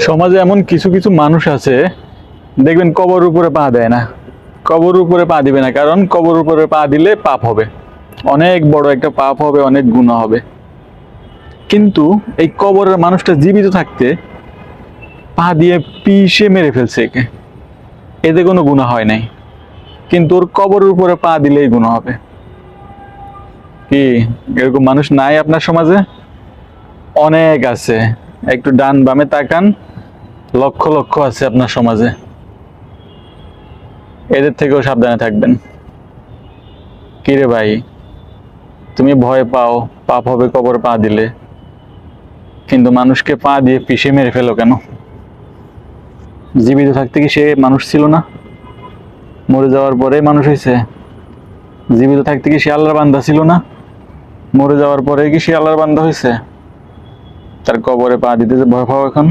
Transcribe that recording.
সমাজে এমন কিছু কিছু মানুষ আছে, দেখবেন কবর উপরে পা দেয় না। কবর উপরে পা দিবে না, কারণ কবর উপরে পা দিলে পাপ হবে, অনেক বড় একটা পাপ হবে, অনেক গুনাহ হবে। কিন্তু এই কবরের মানুষটা জীবিত থাকতে পা দিয়ে পিষে মেরে ফেলছে একে, এতে কোনো গুনাহ হয় নাই, কিন্তু ওর কবরের উপরে পা দিলেই গুনাহ হবে। কি এরকম মানুষ নাই আপনার সমাজে? অনেক আছে। একটু ডান বামে তাকান, লক্ষ লক্ষ আছে আপনার সমাজে। এদের থেকেও সাবধানে থাকবেন। কিরে ভাই, তুমি ভয় পাও পাপ হবে কবর পা দিলে, কিন্তু মানুষকে পা দিয়ে পিষে মেরে ফেলো কেন? জীবিত থাকতে কি সে মানুষ ছিল না? মরে যাওয়ার পরে মানুষ হয়েছে? জীবিত থাকতে কি সে আল্লাহর বান্দা ছিল না? মরে যাওয়ার পরে কি সে আল্লাহর বান্দা হয়েছে? তার কবরে পা দিতে যে ভয় পাও এখন?